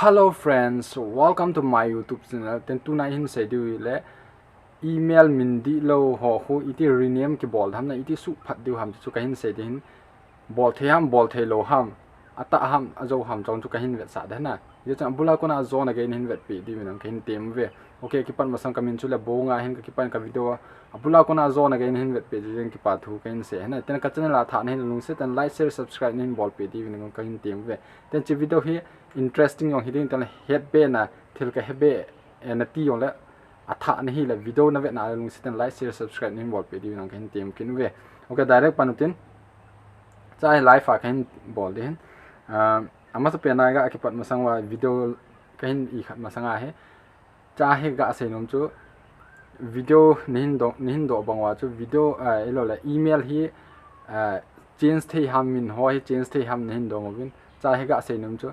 Hello friends, welcome to my YouTube channel. Ten tonight in say do le email mindi lo ho iti rename ki bol hamna iti su phat du ham chu kahin say din bol the ham bol the lo ham ata ham azo ham chong chu kahin vet sa da na ye chang bula ko na zone again hin vet pi di min kahin tem ve okay ki pan masang kamin chu le bonga hin ki pan ka video bula ko na zone again hin vet pi di ki pa thu kahin say na ten ka channel la tha hin lung se ten like share subscribe nin bol pi di min kahin tem ve ten chi video hi interesting yong hiding tan head be na thil ka hebe na ti yong la atha na hi la video na ve na lung sitan like share subscribe nin bol pe di nang kan tem kin ve okay direct panutin chai live a kan bol den ama sa pe na ga ki pat masang wa video kan I khat masanga he cha he ga se nom chu video nin do bangwa chu video elo la email hi change thei ham min ho hi change thei ham nin do mobin cha he ga se nom chu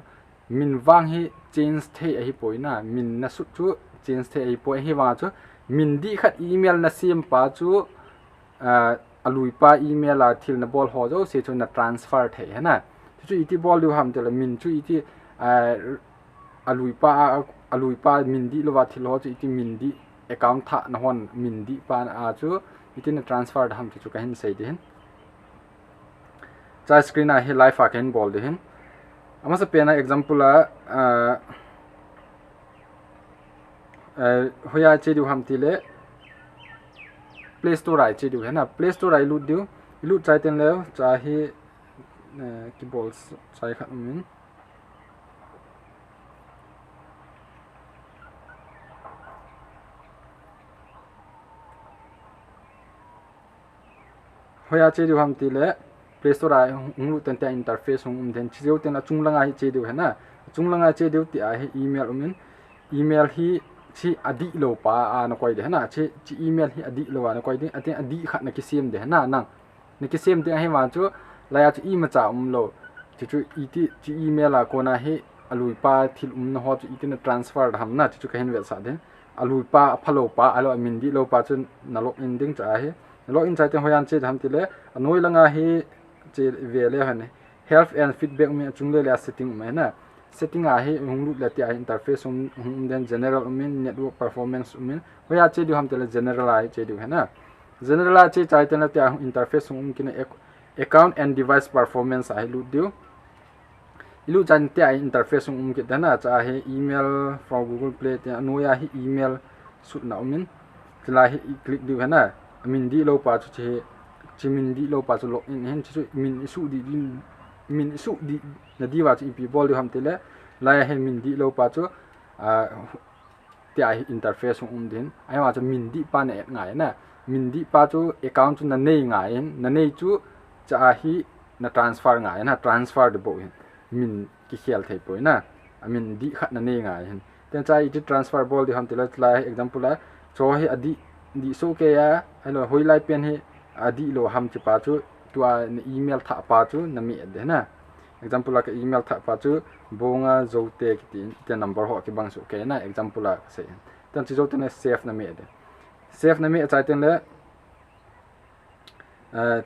min wang hi change the hi poina min na su chu change the hi poi hi wa chu min di khat email na sim pa chu alui pa email a thil na bol ho jo se chu na transfer the ha na chu iti bol du ham te la min chu iti alui pa min di lo wa thil ho chu iti min di account tha na hon min di pa a chu iti na transfer ham chu ka hin sei din cha screen a hi live a ken bol de hin ama sa pena example hoya che du ham tile play store ai che du है ना play store ai lut du lut chai ten le cha hi ki balls chai khat min hoya che du ham tile play store ai hung ten ta interface hung den cheu ten chung langa hi che du है ना chung langa che du ti a hi email umin email hi chi adi lo pa a na koi de है ना chi email hi adi lo a na koi de ati adi khat na ki sem de है ना nang ne ki sem de hi ma chu la ya chi ma cha lo chu iti chi email a ko na hi alui pa thil na ho chu iti na transfer ham na chu ka hin ve sa de alui pa phalo pa alo min di lo pa chu na log in ding cha hi log in cha te hoyan che dham tile noi langa hi che vele hane health and feedback me chungle la setting me na setting a hi hunglu la ti a interface den general min network performance min hoya che du ham tele general a che du hana general a che chai ten ti a interface kin account and device performance a lu du ilu jan ti a interface ki dana cha hi email from google play ti noya hi email sut na min tla hi click du hana min di lo pa chu che min di lo pa chu log in hen chu min su di na di wa chu ip bol du ham tele la he min di lo pa chu ti a interface din ai wa chu min di pa ne ngai na min di pa chu account chu na nei ngai na nei chu cha hi na transfer ngai na transfer de bo min ki khel thei poi na min di khat na nei ngai hen ten cha i transfer bol du ham tele la example la cho hi adi di so ke ya hello hoi lai pen hi adi lo ham chi pa chu tua email tha pa chu na mi de na example la ka email tha pa chu bonga zote ki te number ho ki bang su ke na example la se tan chi zote ne save na mi de save na mi cha ten le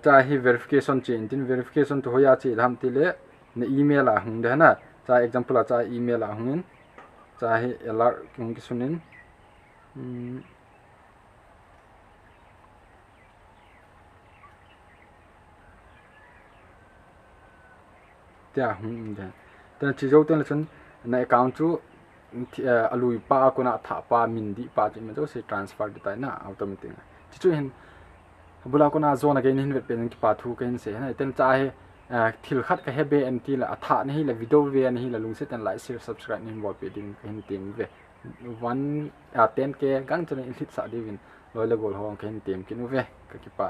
cha hi verification chain tin verification to hoya chi dham ti le ne email a hung de na cha example la cha email a hungin cha hi alert king ki sunin tia hung de tan chi zo ten chen na account chu alui pa ko na tha pa min di pa chi ma jo se transfer de ta na automatic chi chu hin bula ko na zone again hin vet pen ki pa thu ken se na ten cha he thil khat ka hebe en ti la atha ni la video ve ni la lung se ten like share subscribe ni bol pe din hin tim ve 1 10k gang chen in hit sa di win loi la gol hong ken tim kin ve ka ki pa